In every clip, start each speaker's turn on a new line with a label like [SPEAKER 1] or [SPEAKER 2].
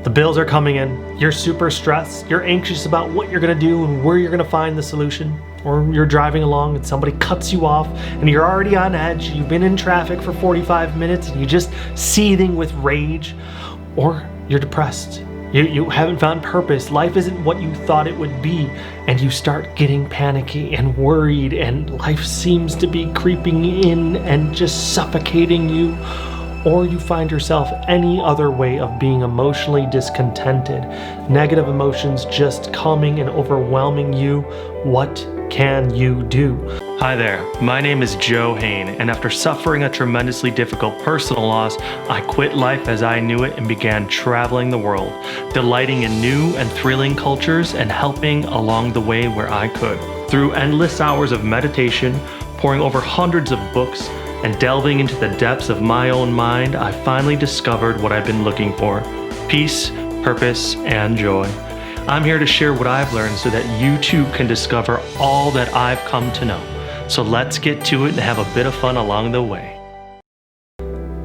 [SPEAKER 1] The bills are coming in, you're super stressed, you're anxious about what you're gonna do and where you're gonna find the solution. Or you're driving along and somebody cuts you off and you're already on edge, you've been in traffic for 45 minutes and you're just seething with rage. Or you're depressed, you haven't found purpose, life isn't what you thought it would be, and you start getting panicky and worried and life seems to be creeping in and just suffocating you. Or you find yourself any other way of being emotionally discontented, negative emotions just coming and overwhelming you. What can you do? Hi there, my name is Joe Hain, and after suffering a tremendously difficult personal loss, I quit life as I knew it and began traveling the world, delighting in new and thrilling cultures and helping along the way where I could. Through endless hours of meditation, pouring over hundreds of books, and delving into the depths of my own mind, I finally discovered what I've been looking for: peace, purpose, and joy. I'm here to share what I've learned so that you too can discover all that I've come to know. So let's get to it and have a bit of fun along the way.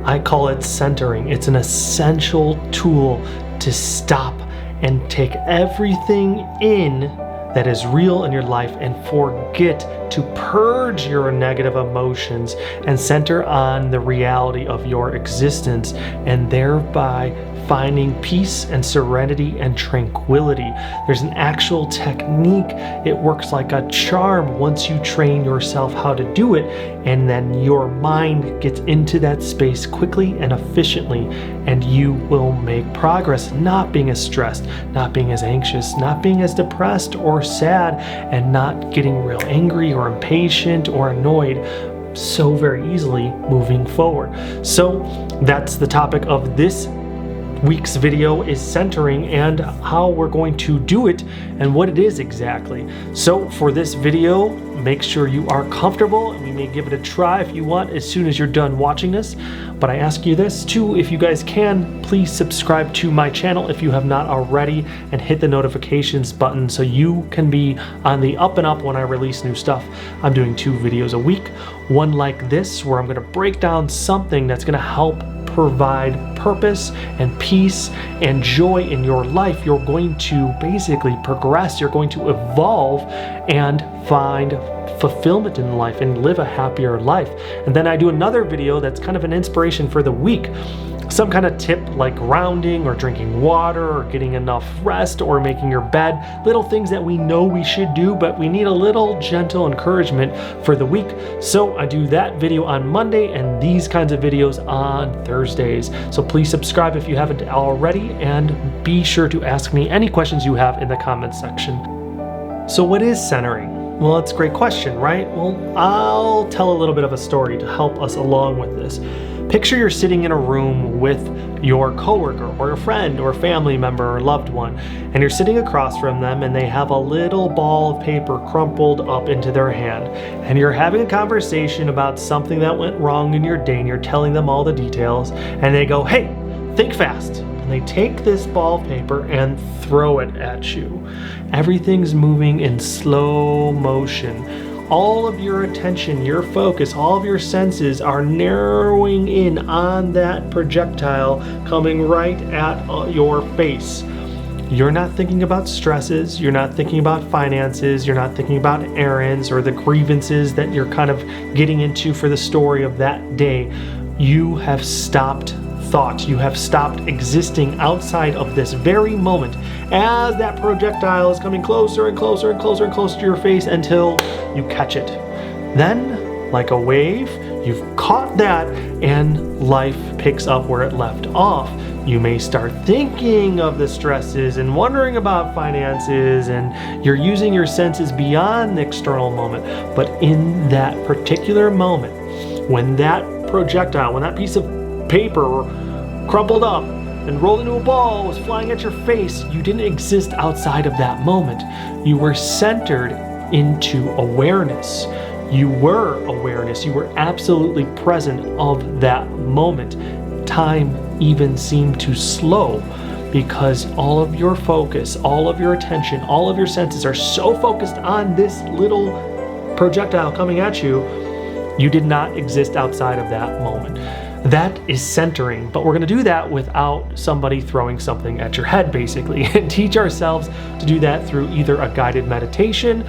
[SPEAKER 1] I call it centering. It's an essential tool to stop and take everything in that is real in your life and forget to purge your negative emotions and center on the reality of your existence, and thereby finding peace and serenity and tranquility. There's an actual technique. It works like a charm once you train yourself how to do it, and then your mind gets into that space quickly and efficiently, and you will make progress, not being as stressed, not being as anxious, not being as depressed or sad, and not getting real angry or impatient or annoyed so very easily moving forward. So that's the topic of this week's video, is centering and how we're going to do it and what it is exactly. So for this video, make sure you are comfortable, and we may give it a try if you want as soon as you're done watching this. But I ask you this too, if you guys can, please subscribe to my channel if you have not already, and hit the notifications button so you can be on the up and up when I release new stuff. I'm doing 2 videos a week, one like this where I'm going to break down something that's going to help provide purpose and peace and joy in your life. You're going to basically progress, you're going to evolve and find fulfillment in life and live a happier life. And then I do another video that's kind of an inspiration for the week, some kind of tip like grounding or drinking water or getting enough rest or making your bed, little things that we know we should do, but we need a little gentle encouragement for the week. So I do that video on Monday and these kinds of videos on Thursdays. So please subscribe if you haven't already, and be sure to ask me any questions you have in the comments section. So what is centering? Well, it's a great question, right? Well, I'll tell a little bit of a story to help us along with this. Picture you're sitting in a room with your coworker or a friend or family member or loved one, and you're sitting across from them and they have a little ball of paper crumpled up into their hand, and you're having a conversation about something that went wrong in your day and you're telling them all the details, and they go, "Hey, think fast." And they take this ball of paper and throw it at you. Everything's moving in slow motion. All of your attention, your focus, all of your senses are narrowing in on that projectile coming right at your face. You're not thinking about stresses, you're not thinking about finances, you're not thinking about errands or the grievances that you're kind of getting into for the story of that day. You have stopped thought. You have stopped existing outside of this very moment as that projectile is coming closer and closer and closer and closer to your face until you catch it. Then, like a wave, you've caught that and life picks up where it left off. You may start thinking of the stresses and wondering about finances, and you're using your senses beyond the external moment. But in that particular moment, when that projectile, when that piece of paper crumpled up and rolled into a ball was flying at your face, you didn't exist outside of that moment. You were centered into awareness. You were awareness. You were absolutely present of that moment. Time even seemed to slow because all of your focus, all of your attention, all of your senses are so focused on this little projectile coming at you, you did not exist outside of that moment. That is centering, but we're going to do that without somebody throwing something at your head, basically, and teach ourselves to do that through either a guided meditation,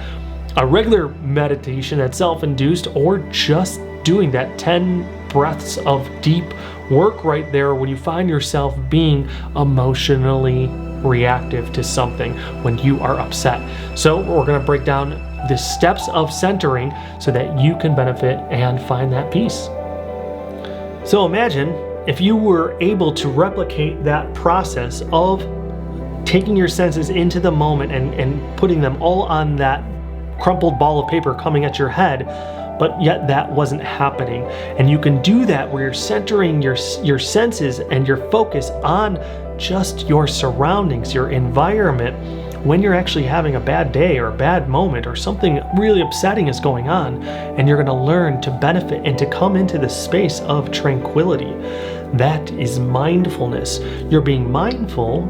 [SPEAKER 1] a regular meditation that's self-induced, or just doing that 10 breaths of deep work right there when you find yourself being emotionally reactive to something when you are upset. So we're going to break down the steps of centering so that you can benefit and find that peace. So imagine if you were able to replicate that process of taking your senses into the moment and putting them all on that crumpled ball of paper coming at your head, but yet that wasn't happening. And you can do that where you're centering your senses and your focus on just your surroundings, your environment, when you're actually having a bad day or a bad moment or something really upsetting is going on, and you're going to learn to benefit and to come into the space of tranquility. That is mindfulness. You're being mindful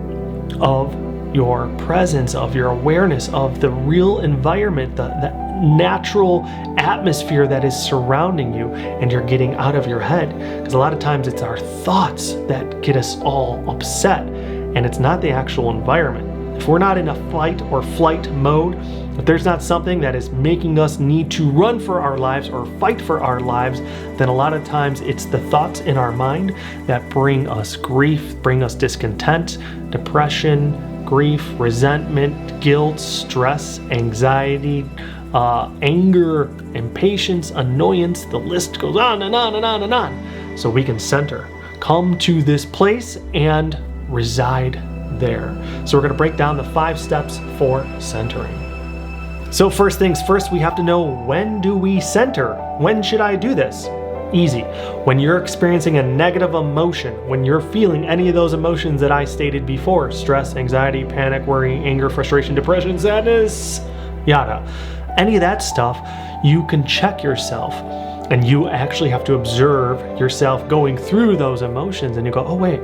[SPEAKER 1] of your presence, of your awareness of the real environment, the natural atmosphere that is surrounding you, and you're getting out of your head. Because a lot of times it's our thoughts that get us all upset, and it's not the actual environment. If we're not in a fight or flight mode, if there's not something that is making us need to run for our lives or fight for our lives, then a lot of times it's the thoughts in our mind that bring us grief, bring us discontent, depression, grief, resentment, guilt, stress, anxiety, anger, impatience, annoyance. The list goes on and on and on and on. So we can center. Come to this place and reside there. So we're going to break down the 5 steps for centering. So first things first, we have to know, when do we center? When should I do this? Easy. When you're experiencing a negative emotion, when you're feeling any of those emotions that I stated before, stress, anxiety, panic, worry, anger, frustration, depression, sadness, yada, any of that stuff, you can check yourself. And you actually have to observe yourself going through those emotions, and you go, oh wait,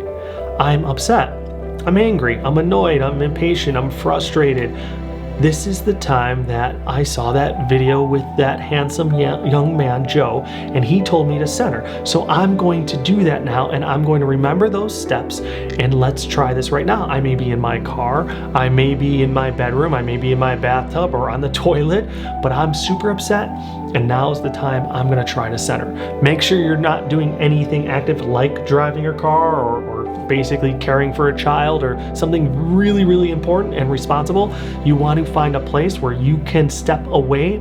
[SPEAKER 1] I'm upset. I'm angry, I'm annoyed, I'm impatient, I'm frustrated. This is the time that I saw that video with that handsome young man, Joe, and he told me to center. So I'm going to do that now, and I'm going to remember those steps, and let's try this right now. I may be in my car, I may be in my bedroom, I may be in my bathtub or on the toilet, but I'm super upset, and now's the time I'm going to try to center. Make sure you're not doing anything active like driving your car or basically caring for a child or something really, really important and responsible. You want to find a place where you can step away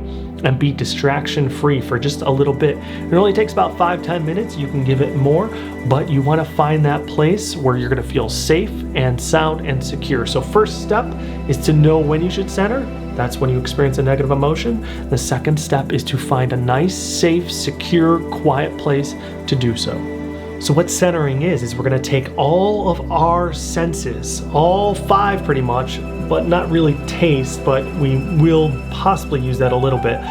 [SPEAKER 1] and be distraction free for just a little bit. It only takes about 5-10 minutes. You can give it more, but you want to find that place where you're going to feel safe and sound and secure. So first step is to know when you should center. That's when you experience a negative emotion. The second step is to find a nice, safe, secure, quiet place to do so. So what centering is we're going to take all of our senses, all 5 pretty much, but not really taste, but we will possibly use that a little bit.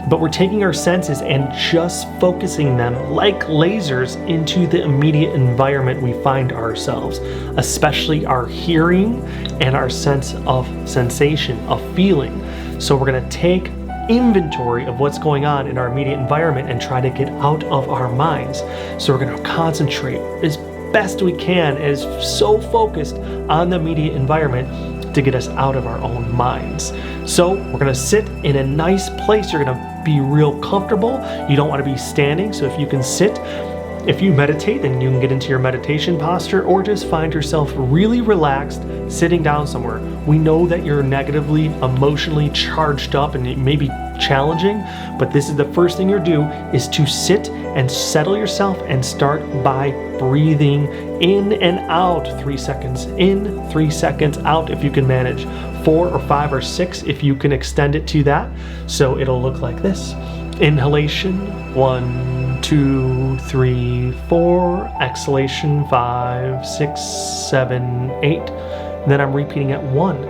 [SPEAKER 1] But we're taking our senses and just focusing them like lasers into the immediate environment we find ourselves, especially our hearing and our sense of sensation, of feeling. So we're going to take inventory of what's going on in our immediate environment and try to get out of our minds. So we're going to concentrate as best we can, as so focused on the immediate environment to get us out of our own minds. So we're going to sit in a nice place. You're going to be real comfortable. You don't want to be standing. So if you can sit, if you meditate, then you can get into your meditation posture, or just find yourself really relaxed sitting down somewhere. We know that you're negatively, emotionally charged up and it may be challenging, but this is the first thing you do, is to sit and settle yourself and start by breathing in and out. 3 seconds in, 3 seconds out if you can manage. 4 or 5 or 6 if you can extend it to that. So it'll look like this. Inhalation, 1, 2, 3, 4. Exhalation, 5, 6, 7, 8. And then I'm repeating at 1.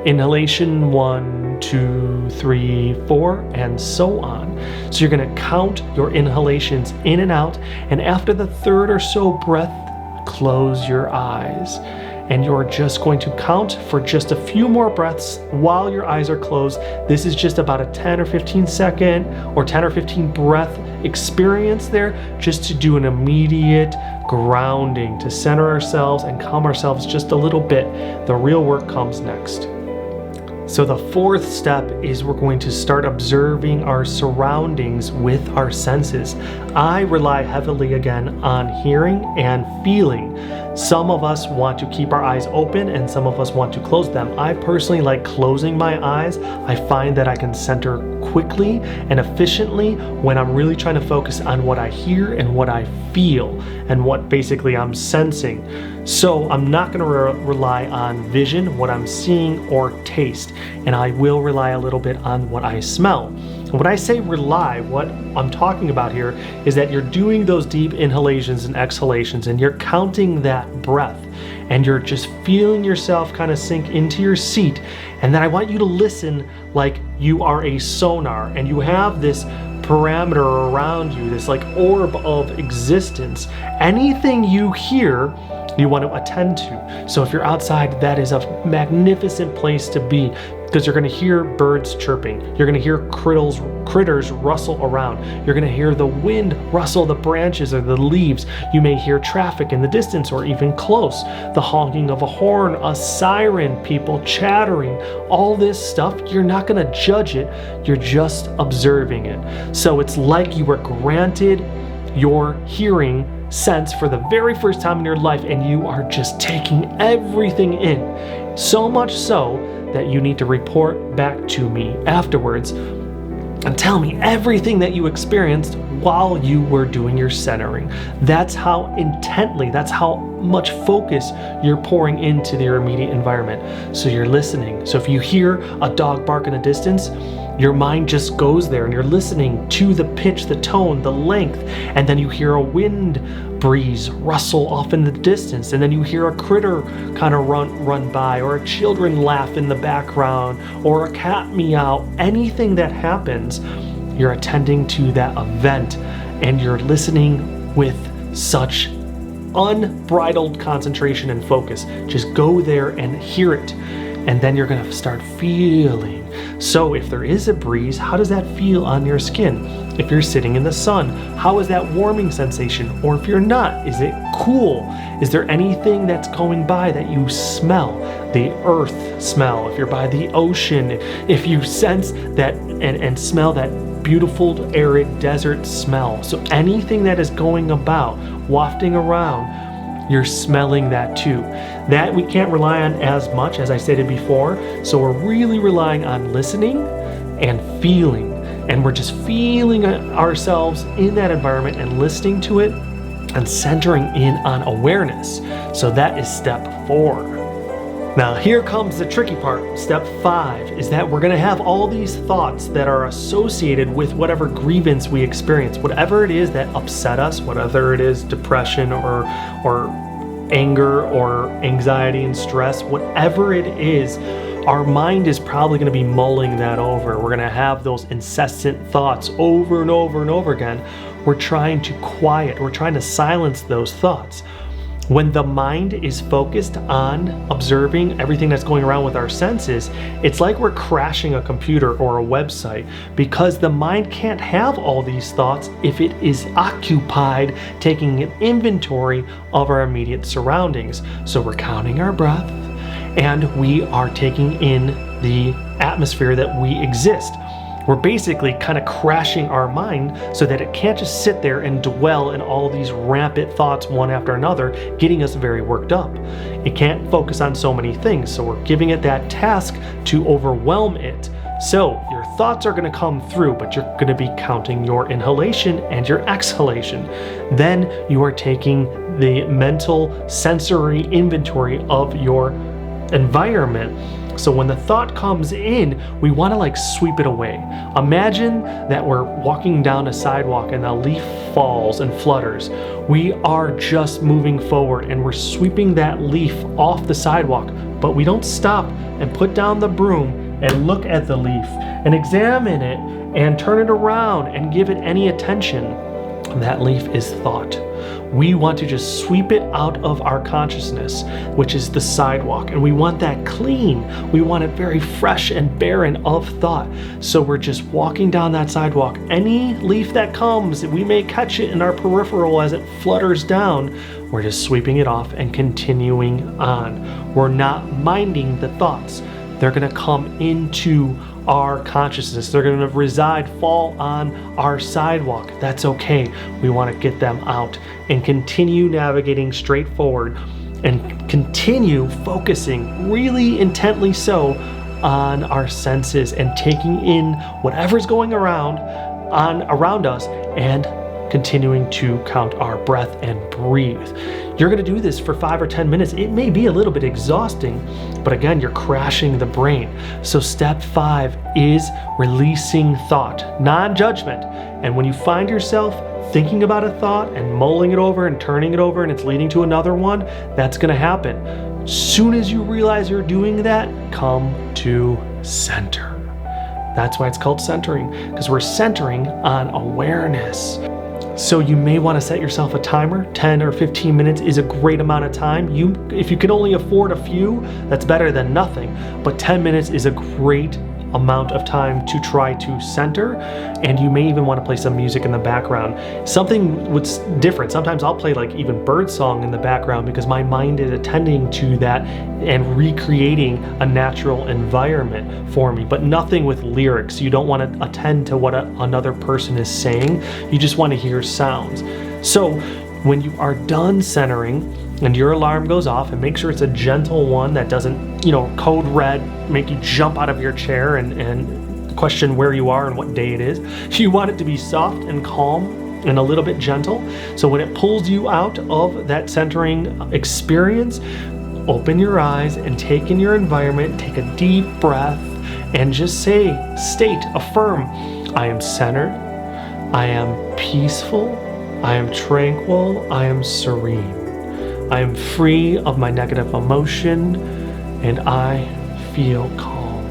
[SPEAKER 1] Inhalation, 1, 2, 3, 4, and so on. So you're going to count your inhalations in and out, and after the 3rd or so breath, close your eyes. And you're just going to count for just a few more breaths while your eyes are closed. This is just about a 10 or 15 second or 10 or 15 breath experience there just to do an immediate grounding, to center ourselves and calm ourselves just a little bit. The real work comes next. So the fourth step is we're going to start observing our surroundings with our senses. I rely heavily again on hearing and feeling. Some of us want to keep our eyes open and some of us want to close them. I personally like closing my eyes. I find that I can center quickly and efficiently when I'm really trying to focus on what I hear and what I feel and what basically I'm sensing. So I'm not going to rely on vision, what I'm seeing, or taste, and I will rely a little bit on what I smell. And when I say rely, what I'm talking about here is that you're doing those deep inhalations and exhalations and you're counting that breath and you're just feeling yourself kind of sink into your seat. And then I want you to listen like you are a sonar and you have this parameter around you, this like orb of existence. Anything you hear, you want to attend to. So if you're outside, that is a magnificent place to be because you're going to hear birds chirping. You're going to hear critters rustle around. You're going to hear the wind rustle the branches or the leaves. You may hear traffic in the distance or even close. The honking of a horn, a siren, people chattering, all this stuff. You're not going to judge it. You're just observing it. So it's like you were granted your hearing sense for the very first time in your life and you are just taking everything in. So much so that you need to report back to me afterwards and tell me everything that you experienced while you were doing your centering. That's how intently, that's how much focus you're pouring into your immediate environment. So you're listening. So if you hear a dog bark in the distance, your mind just goes there and you're listening to the pitch, the tone, the length, and then you hear a wind breeze rustle off in the distance, and then you hear a critter kind of run by, or children laugh in the background, or a cat meow. Anything that happens, you're attending to that event and you're listening with such unbridled concentration and focus. Just go there and hear it, and then you're going to start feeling. So if there is a breeze, how does that feel on your skin? If you're sitting in the sun, how is that warming sensation? Or if you're not, is it cool? Is there anything that's going by that you smell? The earth smell. If you're by the ocean, if you sense that and smell that beautiful arid desert smell. So anything that is going about, wafting around, you're smelling that too. That we can't rely on as much as I stated before. So we're really relying on listening and feeling. And we're just feeling ourselves in that environment and listening to it and centering in on awareness. So that is step 4. Now here comes the tricky part. Step 5 is that we're going to have all these thoughts that are associated with whatever grievance we experience, whatever it is that upset us, whether it is depression or anger or anxiety and stress, whatever it is. Our mind is probably going to be mulling that over. We're going to have those incessant thoughts over and over and over again. We're trying to quiet, we're trying to silence those thoughts. When the mind is focused on observing everything that's going around with our senses, it's like we're crashing a computer or a website, because the mind can't have all these thoughts if it is occupied taking an inventory of our immediate surroundings. So we're counting our breath, and we are taking in the atmosphere that we exist. We're basically kind of crashing our mind so that it can't just sit there and dwell in all these rampant thoughts one after another, getting us very worked up. It can't focus on so many things, so we're giving it that task to overwhelm it. So your thoughts are going to come through, but you're going to be counting your inhalation and your exhalation. Then you are taking the mental sensory inventory of your environment. So when the thought comes in, we want to like sweep it away. Imagine that we're walking down a sidewalk and a leaf falls and flutters. We are just moving forward and we're sweeping that leaf off the sidewalk, but we don't stop and put down the broom and look at the leaf and examine it and turn it around and give it any attention. That leaf is thought. We want to just sweep it out of our consciousness, which is the sidewalk. And we want that clean. We want it very fresh and barren of thought. So we're just walking down that sidewalk. Any leaf that comes, we may catch it in our peripheral as it flutters down. We're just sweeping it off and continuing on. We're not minding the thoughts. They're going to come into our consciousness. They're going to reside, fall on our sidewalk. That's okay. We want to get them out and continue navigating straight forward and continue focusing really intently so on our senses and taking in whatever's going around us and continuing to count our breath and breathe. You're going to do this for 5 or 10 minutes. It may be a little bit exhausting, but again, you're crashing the brain. So step 5 is releasing thought, non-judgment. And when you find yourself thinking about a thought and mulling it over and turning it over and it's leading to another one, that's going to happen. Soon as you realize you're doing that, come to center. That's why it's called centering, because we're centering on awareness. So you may want to set yourself a timer. 10 or 15 minutes is a great amount of time. If you can only afford a few, that's better than nothing. But 10 minutes is a great amount of time to try to center, and you may even want to play some music in the background. Something what's different. Sometimes I'll play like even bird song in the background because my mind is attending to that and recreating a natural environment for me, but nothing with lyrics. You don't want to attend to what another person is saying. You just want to hear sounds. So when you are done centering and your alarm goes off, and make sure it's a gentle one that doesn't, code red, make you jump out of your chair and question where you are and what day it is. You want it to be soft and calm and a little bit gentle. So when it pulls you out of that centering experience, open your eyes and take in your environment, take a deep breath, and just affirm, I am centered, I am peaceful, I am tranquil, I am serene. I am free of my negative emotion, and I feel calm.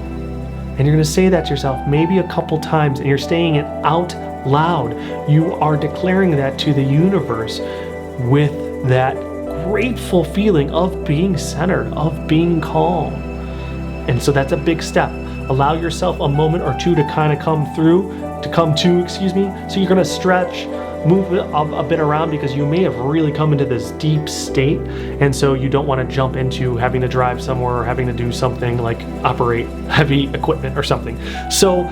[SPEAKER 1] And you're going to say that to yourself maybe a couple times, and you're saying it out loud. You are declaring that to the universe with that grateful feeling of being centered, of being calm. And so that's a big step. Allow yourself a moment or two to kind of come to. So you're going to stretch, move a bit around because you may have really come into this deep state, and so you don't want to jump into having to drive somewhere or having to do something like operate heavy equipment or something. So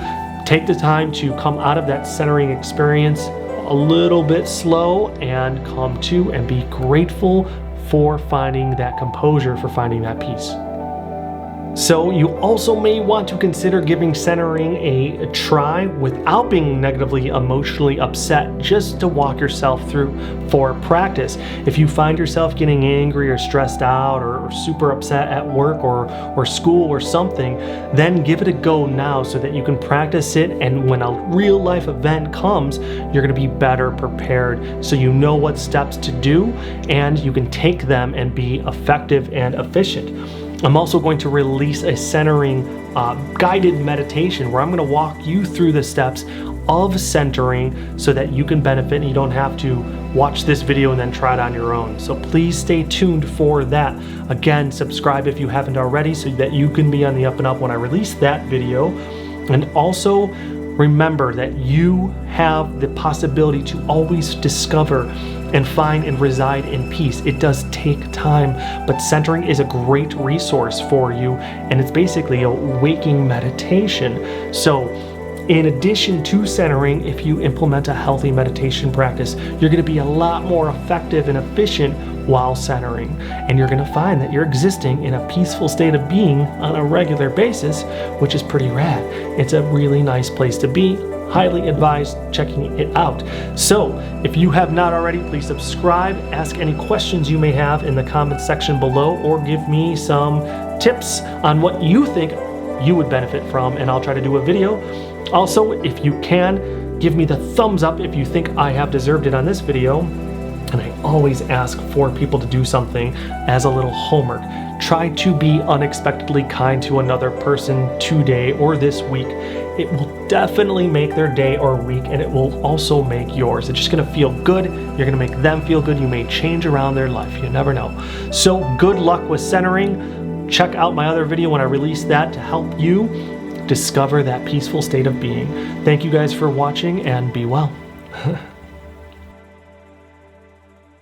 [SPEAKER 1] take the time to come out of that centering experience a little bit slow and come to and be grateful for finding that composure, for finding that peace. So you also may want to consider giving centering a try without being negatively emotionally upset, just to walk yourself through for practice. If you find yourself getting angry or stressed out or super upset at work or school or something, then give it a go now so that you can practice it, and when a real life event comes, you're going to be better prepared so you know what steps to do and you can take them and be effective and efficient. I'm also going to release a centering guided meditation where I'm going to walk you through the steps of centering so that you can benefit and you don't have to watch this video and then try it on your own. So please stay tuned for that. Again, subscribe if you haven't already so that you can be on the up and up when I release that video. And also remember that you have the possibility to always discover and find and reside in peace. It does take time, but centering is a great resource for you, and it's basically a waking meditation. So in addition to centering, if you implement a healthy meditation practice, you're going to be a lot more effective and efficient while centering, and you're going to find that you're existing in a peaceful state of being on a regular basis, which is pretty rad. It's a really nice place to be. Highly advise checking it out. So if you have not already, please subscribe, ask any questions you may have in the comments section below, or give me some tips on what you think you would benefit from, and I'll try to do a video. Also, if you can, give me the thumbs up if you think I have deserved it on this video. And I always ask for people to do something as a little homework. Try to be unexpectedly kind to another person today or this week. It will definitely make their day or week, and it will also make yours. It's just gonna feel good. You're gonna make them feel good. You may change around their life. You never know. So good luck with centering. Check out my other video when I release that to help you discover that peaceful state of being. Thank you guys for watching, and be well.